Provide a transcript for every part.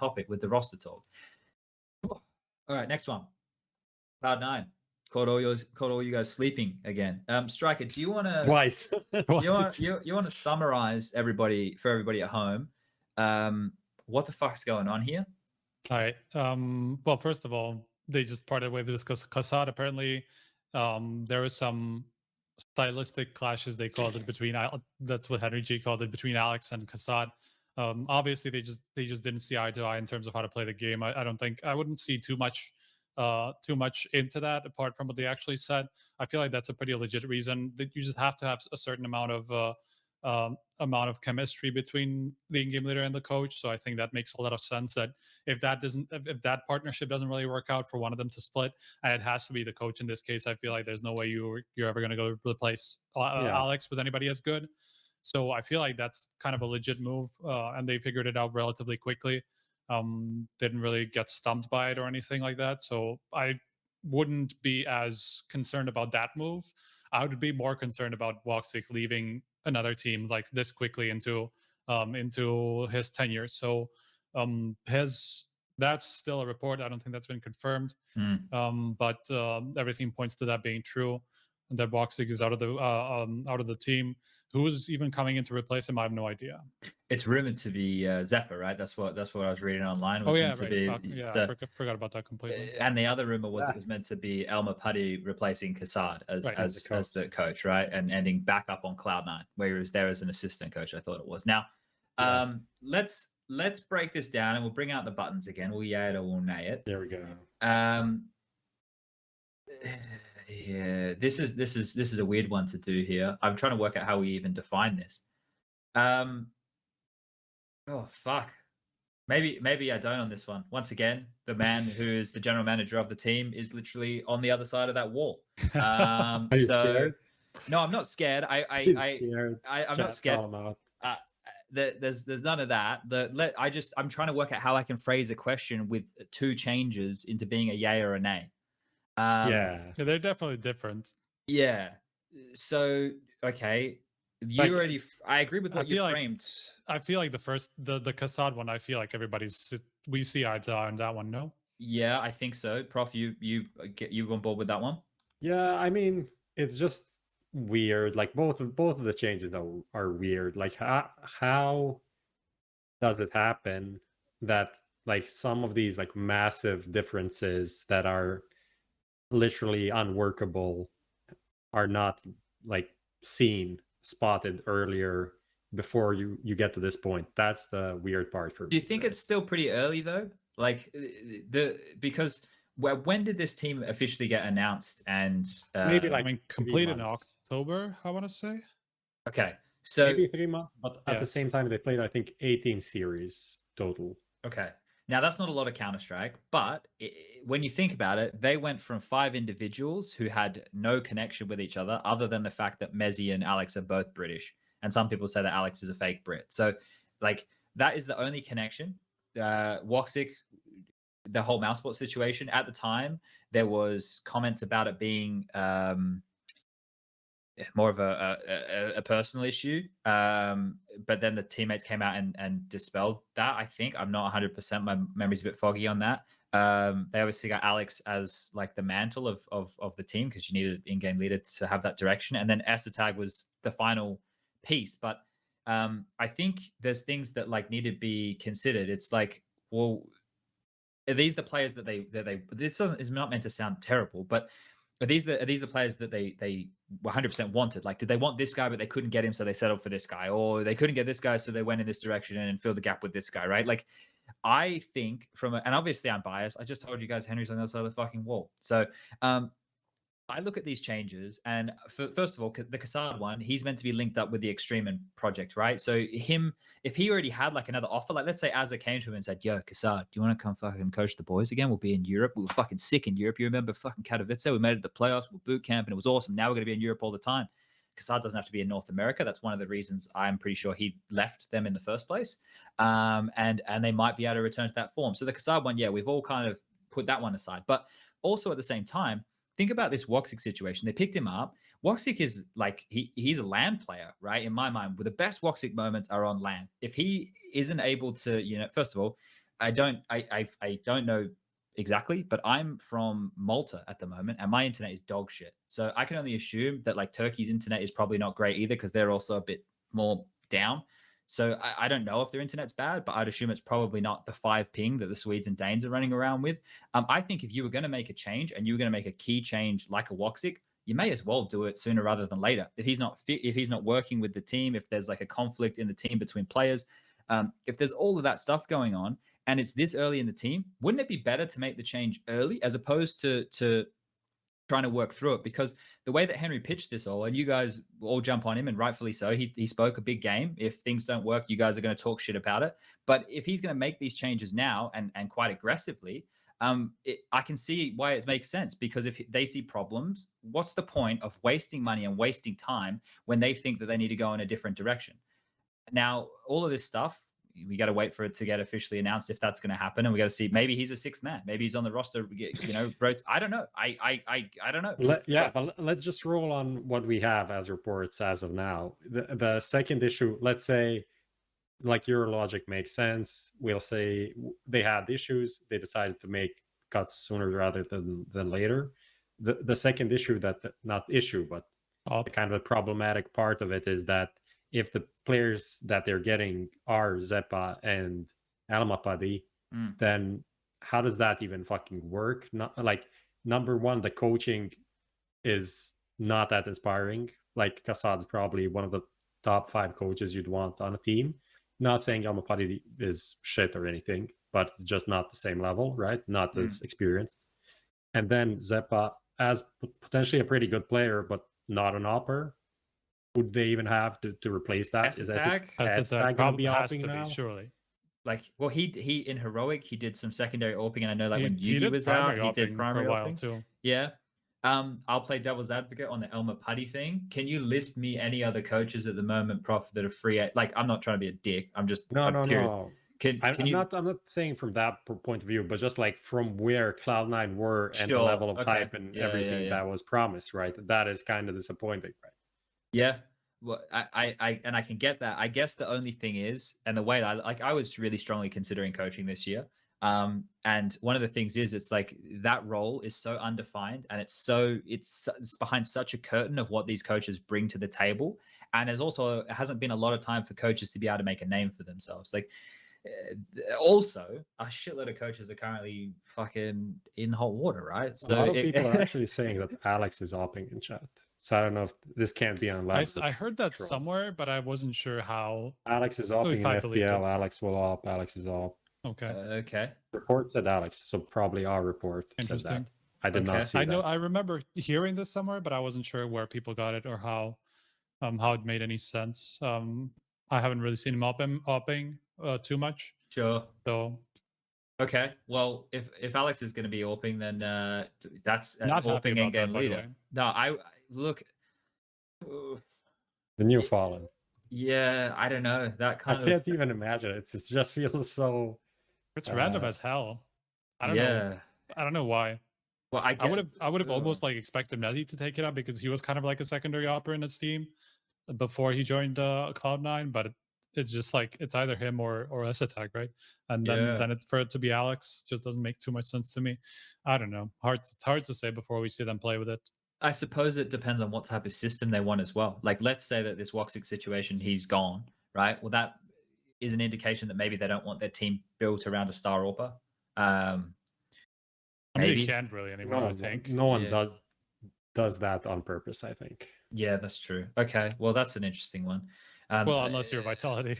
topic with the roster talk. All right, next one. Cloud9 caught all you guys sleeping again. Striker, do you want to twice? you want to summarize everybody at home? What the fuck's going on here? All right. Well, first of all, they just parted ways with kassad. Apparently, there was some stylistic clashes, they called it, between, that's what HenryG called it, between Alex and kassad. Obviously, they just didn't see eye to eye in terms of how to play the game. I wouldn't see too much into that apart from what they actually said. I feel like that's a pretty legit reason. That you just have to have a certain amount of chemistry between the in-game leader and the coach. So I think that makes a lot of sense, that if that partnership doesn't really work out for one of them to split, and it has to be the coach in this case, I feel like there's no way you're ever going to go replace Alex with anybody as good. So I feel like that's kind of a legit move, and they figured it out relatively quickly. Didn't really get stumped by it or anything like that. So I wouldn't be as concerned about that move. I would be more concerned about woxic leaving another team like this quickly into his tenure. So that's still a report. I don't think that's been confirmed. But everything points to that being true. And that woxic is out of the team. Who's even coming in to replace him? I have no idea. It's rumored to be Zeppa, right? That's what I was reading online. Oh yeah, right. I forgot about that completely. And the other rumor was it was meant to be Elmer Putty replacing kassad as the coach, right? And ending back up on Cloud9, where he was there as an assistant coach. I thought it was. Now, let's break this down, and we'll bring out the buttons again. We'll yay it or we'll nay it. There we go. Yeah, this is a weird one to do here. I'm trying to work out how we even define this. Oh fuck. Maybe I don't on this one. Once again, the man who is the general manager of the team is literally on the other side of that wall. Are you scared? No, I'm not scared. I'm not scared. There's none of that. I'm trying to work out how I can phrase a question with two changes into being a yay or a nay. Yeah, they're definitely different. Yeah. So okay, I agree with what you framed. I feel like the kassad one, I feel like we see eye to eye on that one. No. Yeah, I think so. Prof, you on board with that one? Yeah, I mean, it's just weird. Like both of the changes are weird. Like how does it happen that like some of these like massive differences that are literally unworkable are not like spotted earlier before you get to this point? That's the weird part for me. Do you think it's still pretty early though? Like because when did this team officially get announced? And maybe like complete in October, I want to say. Okay, so maybe 3 months, but at the same time they played I think 18 series total. Okay. Now, that's not a lot of Counter-Strike, but when you think about it, they went from 5 individuals who had no connection with each other than the fact that Mezzy and Alex are both British. And some people say that Alex is a fake Brit. So, like, that is the only connection. woxic, the whole Mouseport situation, at the time, there was comments about it being more of a personal issue. But then the teammates came out and dispelled that, I think. I'm not 100%. My memory's a bit foggy on that. They obviously got Alex as like the mantle of the team because you needed an in-game leader to have that direction. And then Tag was the final piece. But I think there's things that like need to be considered. It's like, well, are these the players that they this is not meant to sound terrible, but are these the players that they 100% wanted? Like, did they want this guy, but they couldn't get him, so they settled for this guy? Or they couldn't get this guy, so they went in this direction and filled the gap with this guy, right? Like, I think and obviously I'm biased. I just told you guys Henry's on the other side of the fucking wall. So I look at these changes, and first of all, the kassad one, he's meant to be linked up with the Extreme project, right? So if he already had like another offer, like let's say Azza came to him and said, "Yo, kassad, do you want to come fucking coach the boys again? We'll be in Europe. We were fucking sick in Europe. You remember fucking Katowice? We made it to the playoffs. We'll boot camp, and it was awesome. Now we're going to be in Europe all the time." Kassad doesn't have to be in North America. That's one of the reasons I'm pretty sure he left them in the first place. And they might be able to return to that form. So the kassad one, yeah, we've all kind of put that one aside. But also at the same time, think about this woxic situation. They picked him up. woxic is like, he's a LAN player, right? In my mind, where the best woxic moments are on LAN. If he isn't able to, first of all, I don't know exactly, but I'm from Malta at the moment, and my internet is dog shit. So I can only assume that like Turkey's internet is probably not great either, because they're also a bit more down. So I don't know if their internet's bad, but I'd assume it's probably not the 5 ping that the Swedes and Danes are running around with. I think if you were going to make a change and you were going to make a key change like a woxic, you may as well do it sooner rather than later. If he's not fit, if he's not working with the team, if there's like a conflict in the team between players, if there's all of that stuff going on and it's this early in the team, wouldn't it be better to make the change early as opposed to trying to work through it? Because the way that Henry pitched this all, and you guys all jump on him, and rightfully so, he spoke a big game. If things don't work, you guys are going to talk shit about it. But if he's going to make these changes now and quite aggressively, I can see why it makes sense, because if they see problems, what's the point of wasting money and wasting time when they think that they need to go in a different direction? Now, all of this stuff, we got to wait for it to get officially announced if that's going to happen, and we got to see. Maybe he's a 6th man. Maybe he's on the roster. You know, I don't know. I don't know. But let's just roll on what we have as reports as of now. The second issue, let's say, like your logic makes sense. We'll say they had issues. They decided to make cuts sooner rather than later. The second issue, but the kind of the problematic part of it is that if the players that they're getting are Zeppa and Almapadi, then how does that even fucking work? Not like, number one, the coaching is not that inspiring. Like, Kassad's probably one of the top 5 coaches you'd want on a team. Not saying Almapadi is shit or anything, but it's just not the same level, right? Not as experienced. And then Zeppa, as potentially a pretty good player, but not an opper. Would they even have to replace that? Is that probably has to be, surely. Like, well, he in Heroic he did some secondary AWPing, and I know like when Yugi was out, he did primary for a while AWPing too. Yeah. I'll play devil's advocate on the Elmer Putty thing. Can you list me any other coaches at the moment, Prof, that are free? Like, I'm not trying to be a dick. I'm just curious. No. I'm not saying from that point of view, but just like from where Cloud9 were and the level of hype and everything that was promised, right? That is kind of disappointing, right? Yeah. Well, I can get that. I guess the only thing is, and the way I was really strongly considering coaching this year. And one of the things is, it's like that role is so undefined, and it's behind such a curtain of what these coaches bring to the table. And it hasn't been a lot of time for coaches to be able to make a name for themselves. Like, also a shitload of coaches are currently fucking in hot water, right? So a lot of people are actually saying that Alex is opping in chat. So I don't know if this can't be unlocked. I heard that somewhere, but I wasn't sure how. Alex is opping in FPL. Alex will op. Alex is op. Okay. Okay. Report said Alex, so probably our report said that. I did not see that. I remember hearing this somewhere, but I wasn't sure where people got it or how it made any sense. I haven't really seen him opping too much. Sure. So. Okay. Well, if Alex is going to be AWPing, then that's not AWPing end game leader. No, I look. The new Fallen. Yeah, I don't know. That kind I can't even imagine it. It just feels so. It's random as hell. I don't know. I don't know why. Well, I would have almost like expected Messi to take it up, because he was kind of like a secondary opera in his team before he joined Cloud9, but it's just like it's either him or S-Attack, right? And then for it to be Alex just doesn't make too much sense to me. I don't know. It's hard to say before we see them play with it. I suppose it depends on what type of system they want as well. Like, let's say that this woxic situation, he's gone, right? Well, that is an indication that maybe they don't want their team built around a star AWPer. I mean, they can't really anymore, I think. No one does that on purpose, I think. Yeah, that's true. Okay, well, that's an interesting one. Well, unless you're Vitality.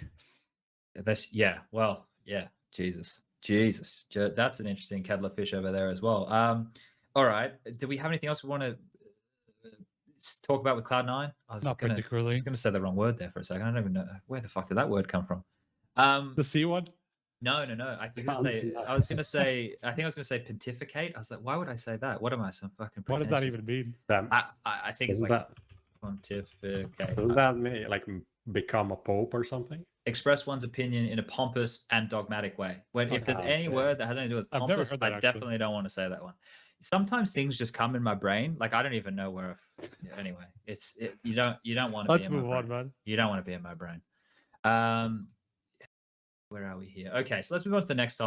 Jesus. That's an interesting kettle of fish over there as well. All right. Do we have anything else we want to talk about with Cloud9? Particularly. I was going to say the wrong word there for a second. I don't even know. Where the fuck did that word come from? The C one? No. I think I was going to say pontificate. I was like, why would I say that? What am I, some fucking What does that even mean? I think it's like pontificate. Doesn't that mean like become a pope or something? Express one's opinion in a pompous and dogmatic way. If there's any word that has anything to do with pompous, I definitely don't want to say that one. Sometimes things just come in my brain. Like, I don't even know where. Anyway, you don't want to. Let's move on, man. You don't want to be in my brain. Where are we here? Okay, so let's move on to the next topic.